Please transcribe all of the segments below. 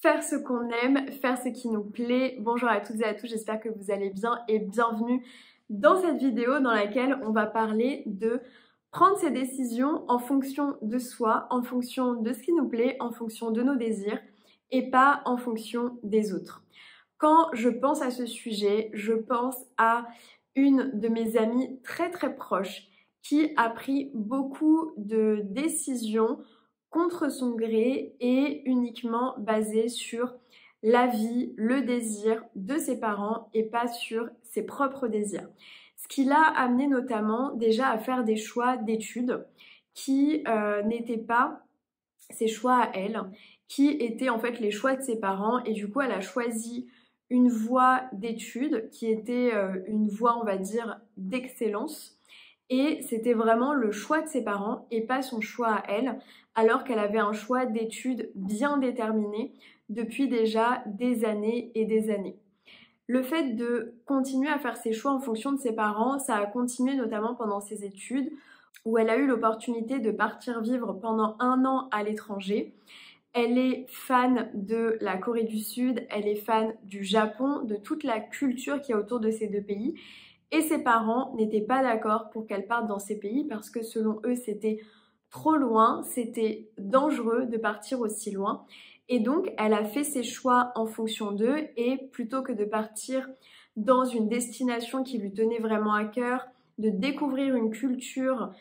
Faire ce qu'on aime, faire ce qui nous plaît. Bonjour à toutes et à tous, j'espère que vous allez bien et bienvenue dans cette vidéo dans laquelle on va parler de prendre ses décisions en fonction de soi, en fonction de ce qui nous plaît, en fonction de nos désirs et pas en fonction des autres. Quand je pense à ce sujet, je pense à une de mes amies très proches qui a pris beaucoup de décisions contre son gré et uniquement basé sur l'avis, le désir de ses parents et pas sur ses propres désirs. Ce qui l'a amené notamment déjà à faire des choix d'études qui n'étaient pas ses choix à elle, qui étaient en fait les choix de ses parents, et du coup elle a choisi une voie d'études qui était une voie, on va dire, d'excellence. Et c'était vraiment le choix de ses parents et pas son choix à elle, alors qu'elle avait un choix d'études bien déterminé depuis déjà des années et des années. Le fait de continuer à faire ses choix en fonction de ses parents, ça a continué notamment pendant ses études, où elle a eu l'opportunité de partir vivre pendant 1 an à l'étranger. Elle est fan de la Corée du Sud, elle est fan du Japon, de toute la culture qu'il y a autour de ces deux pays. Et ses parents n'étaient pas d'accord pour qu'elle parte dans ces pays parce que selon eux, c'était trop loin, c'était dangereux de partir aussi loin. Et donc, elle a fait ses choix en fonction d'eux et plutôt que de partir dans une destination qui lui tenait vraiment à cœur, de découvrir une culture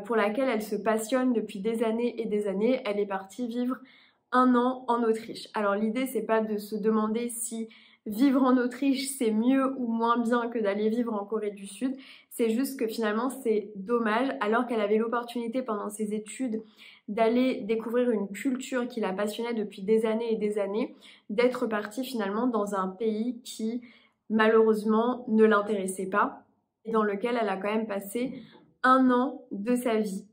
pour laquelle elle se passionne depuis des années et des années, elle est partie vivre 1 an en Autriche. Alors l'idée, c'est pas de se demander si vivre en Autriche, c'est mieux ou moins bien que d'aller vivre en Corée du Sud. C'est juste que finalement, c'est dommage, alors qu'elle avait l'opportunité pendant ses études d'aller découvrir une culture qui la passionnait depuis des années et des années, d'être partie finalement dans un pays qui, malheureusement, ne l'intéressait pas et dans lequel elle a quand même passé 1 an de sa vie.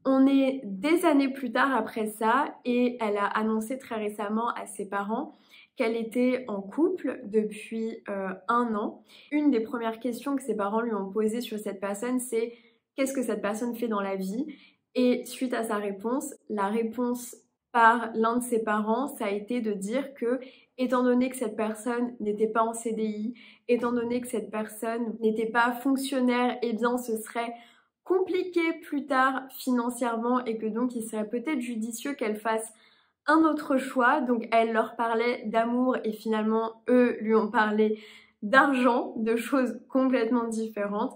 On est des années plus tard après ça et elle a annoncé très récemment à ses parents qu'elle était en couple depuis 1 an. Une des premières questions que ses parents lui ont posées sur cette personne, c'est qu'est-ce que cette personne fait dans la vie? Et suite à sa réponse, la réponse par l'un de ses parents, ça a été de dire que, étant donné que cette personne n'était pas en CDI, étant donné que cette personne n'était pas fonctionnaire, eh bien ce serait compliqué plus tard financièrement et que donc il serait peut-être judicieux qu'elle fasse un autre choix. Donc elle leur parlait d'amour et finalement eux lui ont parlé d'argent, de choses complètement différentes.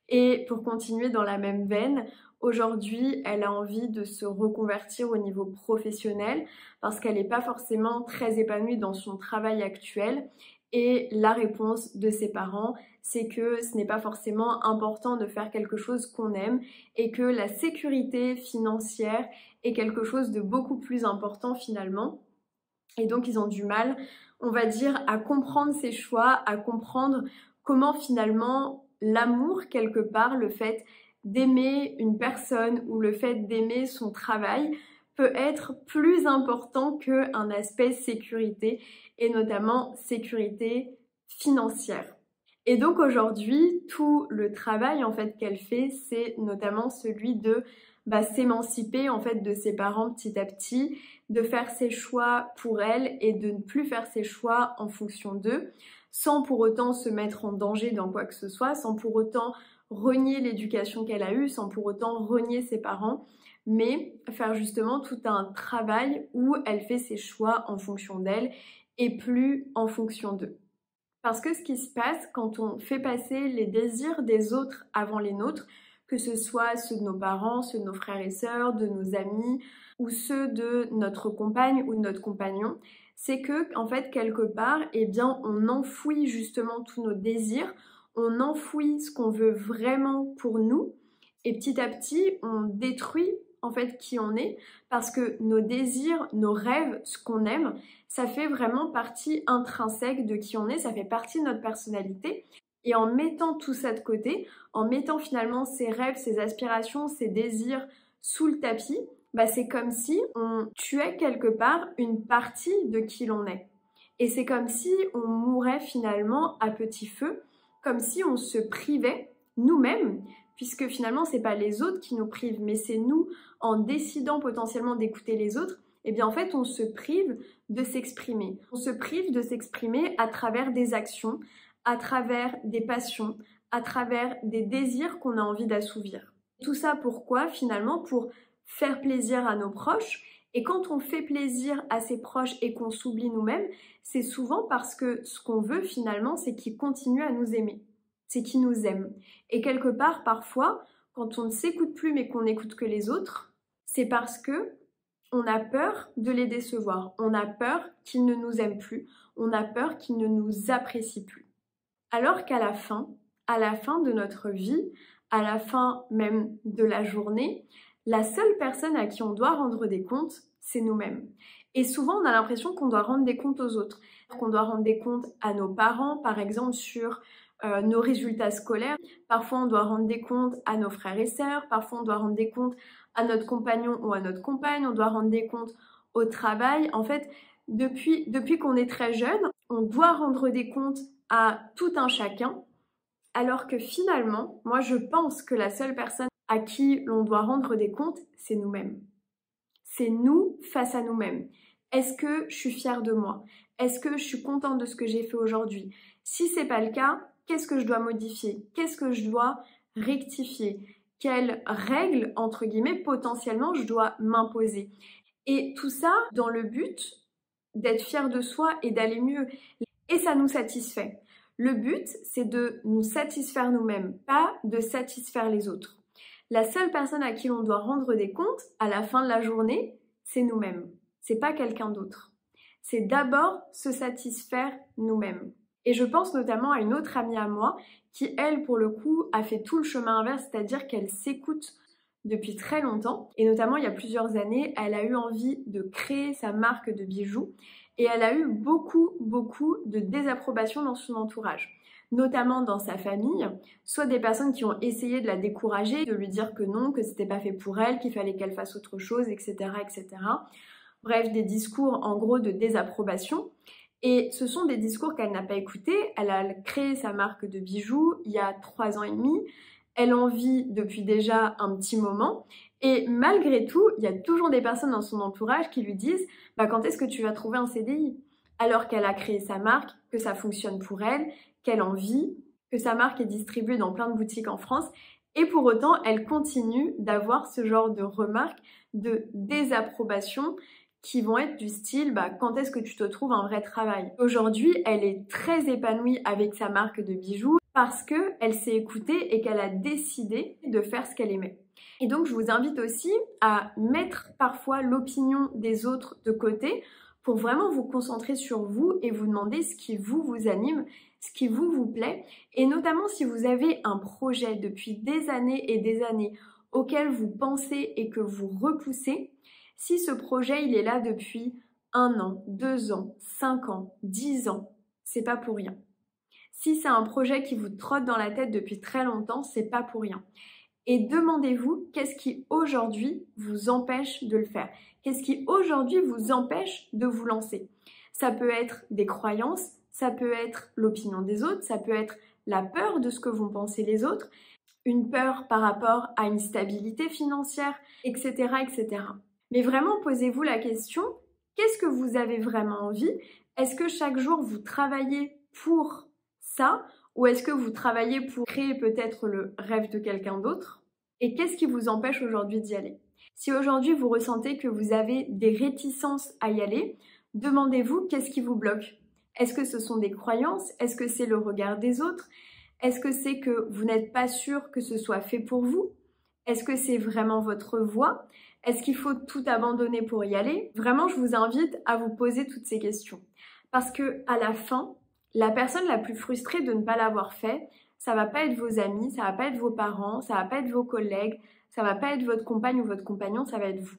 Et pour continuer dans la même veine, aujourd'hui elle a envie de se reconvertir au niveau professionnel parce qu'elle n'est pas forcément très épanouie dans son travail actuel. Et la réponse de ses parents, c'est que ce n'est pas forcément important de faire quelque chose qu'on aime et que la sécurité financière est quelque chose de beaucoup plus important finalement. Et donc ils ont du mal, on va dire, à comprendre ses choix, à comprendre comment finalement l'amour quelque part, le fait d'aimer une personne ou le fait d'aimer son travail peut être plus important qu'un aspect sécurité et notamment sécurité financière. Et donc aujourd'hui, tout le travail en fait qu'elle fait, c'est notamment celui de s'émanciper en fait de ses parents petit à petit, de faire ses choix pour elle et de ne plus faire ses choix en fonction d'eux, sans pour autant se mettre en danger dans quoi que ce soit, sans pour autant renier l'éducation qu'elle a eue, sans pour autant renier ses parents, mais faire justement tout un travail où elle fait ses choix en fonction d'elle et plus en fonction d'eux. Parce que ce qui se passe quand on fait passer les désirs des autres avant les nôtres, que ce soit ceux de nos parents, ceux de nos frères et sœurs, de nos amis ou ceux de notre compagne ou de notre compagnon, c'est que en fait quelque part, eh bien, on enfouit justement tous nos désirs, on enfouit ce qu'on veut vraiment pour nous et petit à petit, on détruit en fait qui on est parce que nos désirs, nos rêves, ce qu'on aime, ça fait vraiment partie intrinsèque de qui on est, ça fait partie de notre personnalité. Et en mettant tout ça de côté, en mettant finalement ses rêves, ses aspirations, ses désirs sous le tapis, c'est comme si on tuait quelque part une partie de qui l'on est. Et c'est comme si on mourait finalement à petit feu, comme si on se privait nous-mêmes, puisque finalement c'est pas les autres qui nous privent, mais c'est nous, en décidant potentiellement d'écouter les autres, eh bien en fait on se prive de s'exprimer. On se prive de s'exprimer à travers des actions, à travers des passions, à travers des désirs qu'on a envie d'assouvir. Tout ça pourquoi? Finalement pour faire plaisir à nos proches. Et quand on fait plaisir à ses proches et qu'on s'oublie nous-mêmes, c'est souvent parce que ce qu'on veut finalement, c'est qu'ils continuent à nous aimer. C'est qu'ils nous aiment. Et quelque part, parfois, quand on ne s'écoute plus mais qu'on n'écoute que les autres, c'est parce que on a peur de les décevoir. On a peur qu'ils ne nous aiment plus. On a peur qu'ils ne nous apprécient plus. Alors qu'à la fin de notre vie, à la fin même de la journée, la seule personne à qui on doit rendre des comptes, c'est nous-mêmes. Et souvent, on a l'impression qu'on doit rendre des comptes aux autres, qu'on doit rendre des comptes à nos parents, par exemple sur nos résultats scolaires. Parfois, on doit rendre des comptes à nos frères et sœurs. Parfois, on doit rendre des comptes à notre compagnon ou à notre compagne. On doit rendre des comptes au travail. En fait, depuis qu'on est très jeune, on doit rendre des comptes à tout un chacun. Alors que finalement, moi, je pense que la seule personne à qui l'on doit rendre des comptes, c'est nous-mêmes. C'est nous face à nous-mêmes. Est-ce que je suis fière de moi? Est-ce que je suis contente de ce que j'ai fait aujourd'hui? Si c'est pas le cas, qu'est-ce que je dois modifier? Qu'est-ce que je dois rectifier? Quelles règles, entre guillemets, potentiellement je dois m'imposer? Et tout ça dans le but d'être fier de soi et d'aller mieux. Et ça nous satisfait. Le but, c'est de nous satisfaire nous-mêmes, pas de satisfaire les autres. La seule personne à qui l'on doit rendre des comptes à la fin de la journée, c'est nous-mêmes. C'est pas quelqu'un d'autre. C'est d'abord se satisfaire nous-mêmes. Et je pense notamment à une autre amie à moi qui, elle, pour le coup, a fait tout le chemin inverse, c'est-à-dire qu'elle s'écoute depuis très longtemps. Et notamment, il y a plusieurs années, elle a eu envie de créer sa marque de bijoux et elle a eu beaucoup de désapprobation dans son entourage. Notamment dans sa famille, soit des personnes qui ont essayé de la décourager, de lui dire que non, que c'était pas fait pour elle, qu'il fallait qu'elle fasse autre chose, etc., etc. Bref, des discours en gros de désapprobation. Et ce sont des discours qu'elle n'a pas écoutés. Elle a créé sa marque de bijoux il y a 3 ans et demi. Elle en vit depuis déjà un petit moment. Et malgré tout, il y a toujours des personnes dans son entourage qui lui disent « quand est-ce que tu vas trouver un CDI ?» Alors qu'elle a créé sa marque, que ça fonctionne pour elle, qu'elle en vit, que sa marque est distribuée dans plein de boutiques en France. Et pour autant, elle continue d'avoir ce genre de remarques de désapprobation qui vont être du style quand est-ce que tu te trouves un vrai travail? Aujourd'hui, elle est très épanouie avec sa marque de bijoux parce qu'elle s'est écoutée et qu'elle a décidé de faire ce qu'elle aimait. Et donc, je vous invite aussi à mettre parfois l'opinion des autres de côté pour vraiment vous concentrer sur vous et vous demander ce qui vous anime, ce qui vous plaît. Et notamment si vous avez un projet depuis des années et des années auquel vous pensez et que vous repoussez, si ce projet il est là depuis 1 an, 2 ans, 5 ans, 10 ans, c'est pas pour rien. Si c'est un projet qui vous trotte dans la tête depuis très longtemps, c'est pas pour rien. Et demandez-vous qu'est-ce qui aujourd'hui vous empêche de le faire? Qu'est-ce qui aujourd'hui vous empêche de vous lancer? Ça peut être des croyances, ça peut être l'opinion des autres, ça peut être la peur de ce que vont penser les autres, une peur par rapport à une stabilité financière, etc., etc. Mais vraiment, posez-vous la question, qu'est-ce que vous avez vraiment envie? Est-ce que chaque jour vous travaillez pour ça? Ou est-ce que vous travaillez pour créer peut-être le rêve de quelqu'un d'autre? Et qu'est-ce qui vous empêche aujourd'hui d'y aller? Si aujourd'hui vous ressentez que vous avez des réticences à y aller, demandez-vous qu'est-ce qui vous bloque? Est-ce que ce sont des croyances? Est-ce que c'est le regard des autres? Est-ce que c'est que vous n'êtes pas sûr que ce soit fait pour vous? Est-ce que c'est vraiment votre voie? Est-ce qu'il faut tout abandonner pour y aller? Vraiment, je vous invite à vous poser toutes ces questions. Parce que à la fin, la personne la plus frustrée de ne pas l'avoir fait, ça va pas être vos amis, ça va pas être vos parents, ça va pas être vos collègues, ça va pas être votre compagne ou votre compagnon, ça va être vous.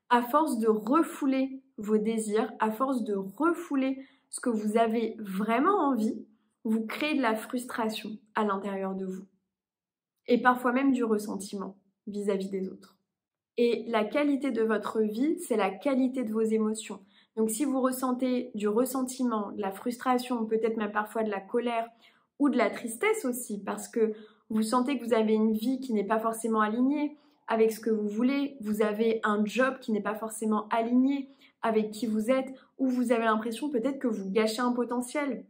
À force de refouler vos désirs, à force de refouler ce que vous avez vraiment envie, vous créez de la frustration à l'intérieur de vous. Et parfois même du ressentiment vis-à-vis des autres. Et la qualité de votre vie, c'est la qualité de vos émotions. Donc si vous ressentez du ressentiment, de la frustration, peut-être même parfois de la colère ou de la tristesse aussi, parce que vous sentez que vous avez une vie qui n'est pas forcément alignée, avec ce que vous voulez, vous avez un job qui n'est pas forcément aligné avec qui vous êtes, ou vous avez l'impression peut-être que vous gâchez un potentiel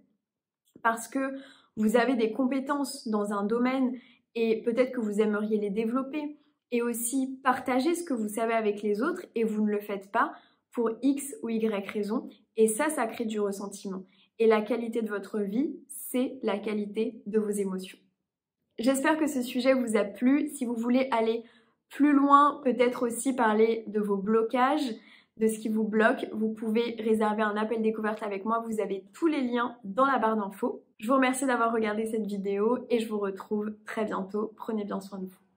parce que vous avez des compétences dans un domaine et peut-être que vous aimeriez les développer et aussi partager ce que vous savez avec les autres et vous ne le faites pas pour X ou Y raison et ça crée du ressentiment. Et la qualité de votre vie, c'est la qualité de vos émotions. J'espère que ce sujet vous a plu. Si vous voulez aller plus loin, peut-être aussi parler de vos blocages, de ce qui vous bloque, vous pouvez réserver un appel découverte avec moi. Vous avez tous les liens dans la barre d'infos. Je vous remercie d'avoir regardé cette vidéo et je vous retrouve très bientôt. Prenez bien soin de vous.